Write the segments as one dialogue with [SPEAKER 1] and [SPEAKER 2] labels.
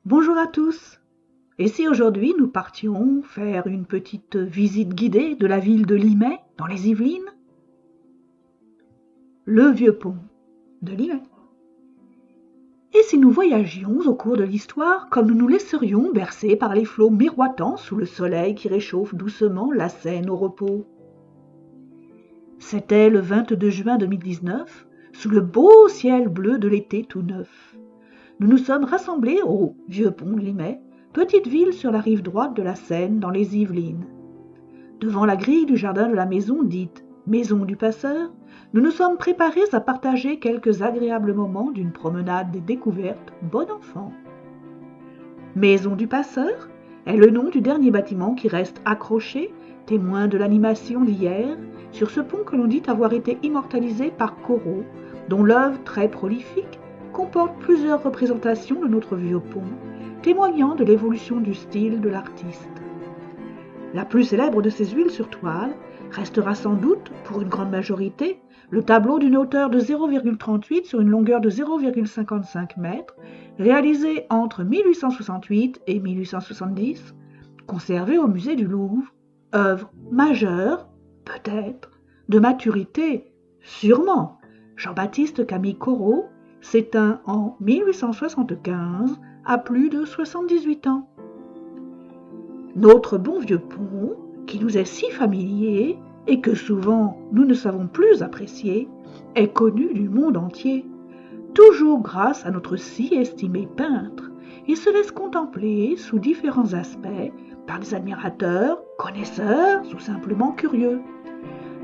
[SPEAKER 1] Bonjour à tous. Et si aujourd'hui nous partions faire une petite visite guidée de la ville de Limay, dans les Yvelines? Le vieux pont de Limay. Et si nous voyagions au cours de l'histoire comme nous nous laisserions bercer par les flots miroitants sous le soleil qui réchauffe doucement la Seine au repos? C'était le 22 juin 2019, sous le beau ciel bleu de l'été tout neuf. Nous nous sommes rassemblés au vieux pont de Limay, petite ville sur la rive droite de la Seine dans les Yvelines. Devant la grille du jardin de la maison dite Maison du Passeur, nous nous sommes préparés à partager quelques agréables moments d'une promenade des découvertes bon enfant. Maison du Passeur est le nom du dernier bâtiment qui reste accroché, témoin de l'animation d'hier, sur ce pont que l'on dit avoir été immortalisé par Corot, dont l'œuvre très prolifique comporte plusieurs représentations de notre vieux pont, témoignant de l'évolution du style de l'artiste. La plus célèbre de ces huiles sur toile restera sans doute, pour une grande majorité, le tableau d'une hauteur de 0,38 sur une longueur de 0,55 mètres, réalisé entre 1868 et 1870, conservé au musée du Louvre, œuvre majeure, peut-être, de maturité, sûrement. Jean-Baptiste Camille Corot s'éteint en 1875 à plus de 78 ans. Notre bon vieux pont, qui nous est si familier et que souvent nous ne savons plus apprécier, est connu du monde entier, toujours grâce à notre si estimé peintre, et se laisse contempler sous différents aspects par des admirateurs, connaisseurs ou simplement curieux.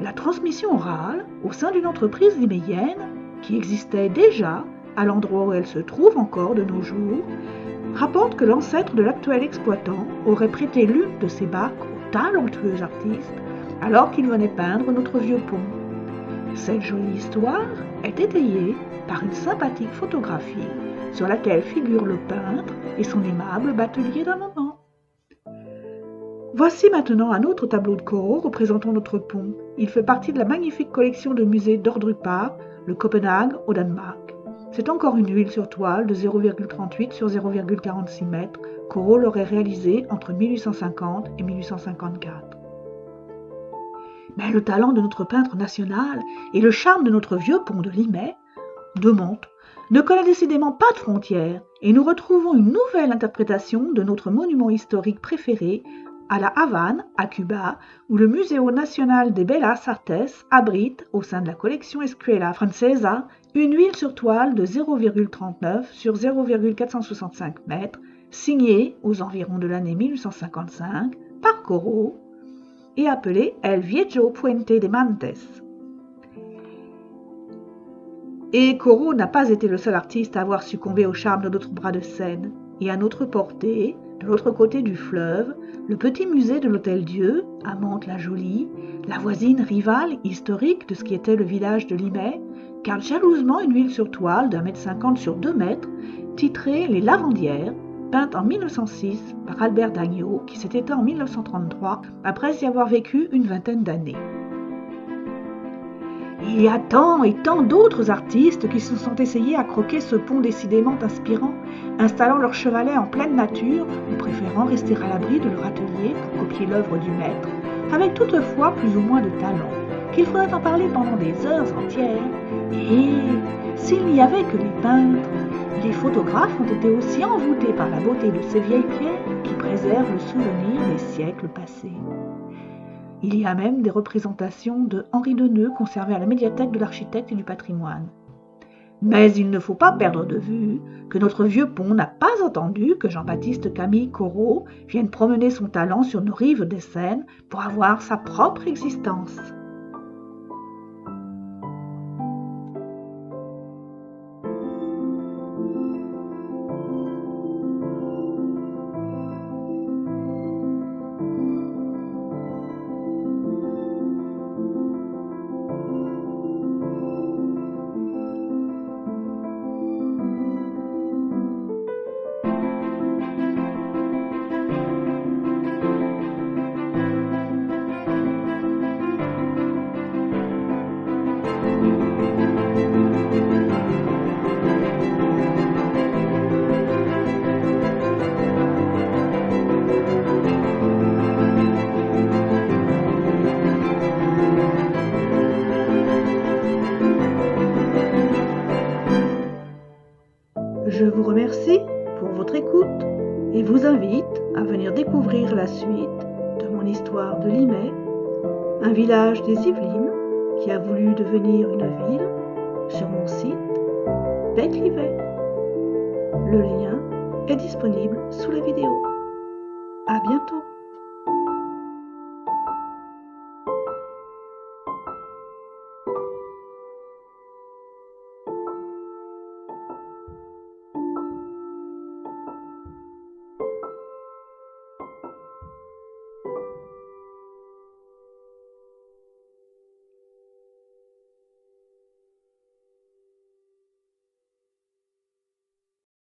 [SPEAKER 1] La transmission orale au sein d'une entreprise liméienne, qui existait déjà à l'endroit où elle se trouve encore de nos jours, rapporte que l'ancêtre de l'actuel exploitant aurait prêté l'une de ses barques au talentueux artiste alors qu'il venait peindre notre vieux pont. Cette jolie histoire est étayée par une sympathique photographie sur laquelle figure le peintre et son aimable batelier d'un moment. Voici maintenant un autre tableau de Corot représentant notre pont. Il fait partie de la magnifique collection de musée d'Ordrup, le Copenhague, au Danemark. C'est encore une huile sur toile de 0,38 sur 0,46 mètres. Corot l'aurait réalisée entre 1850 et 1854. Mais le talent de notre peintre national et le charme de notre vieux pont de Limay, de Mantes, ne connaît décidément pas de frontières, et nous retrouvons une nouvelle interprétation de notre monument historique préféré à la Havane, à Cuba, où le Museo Nacional de Bellas Artes abrite, au sein de la collection Escuela Francesa, une huile sur toile de 0,39 sur 0,465 mètres, signée aux environs de l'année 1855 par Corot et appelée El Viejo Puente de Mantes. Et Corot n'a pas été le seul artiste à avoir succombé au charme de notre bras de Seine, et à notre portée, de l'autre côté du fleuve, le petit musée de l'Hôtel-Dieu, à Mantes-la-Jolie, la voisine rivale historique de ce qui était le village de Limay, garde jalousement une huile sur toile d'1,50 m sur 2 mètres, titrée Les Lavandières, peinte en 1906 par Albert Dagnot, qui s'est éteint en 1933, après y avoir vécu une vingtaine d'années. Il y a tant et tant d'autres artistes qui se sont essayés à croquer ce pont décidément inspirant, installant leur chevalet en pleine nature ou préférant rester à l'abri de leur atelier pour copier l'œuvre du maître, avec toutefois plus ou moins de talent, qu'il faudrait en parler pendant des heures entières. Et s'il n'y avait que les peintres, les photographes ont été aussi envoûtés par la beauté de ces vieilles pierres qui préservent le souvenir des siècles passés. Il y a même des représentations de Henri Deneux conservées à la médiathèque de l'architecte et du patrimoine. Mais il ne faut pas perdre de vue que notre vieux pont n'a pas attendu que Jean-Baptiste Camille Corot vienne promener son talent sur nos rives des Seines pour avoir sa propre existence. Je vous remercie pour votre écoute et vous invite à venir découvrir la suite de mon histoire de Limay, un village des Yvelines qui a voulu devenir une ville, sur mon site d'Aiglevet. Le lien est disponible sous la vidéo. À bientôt.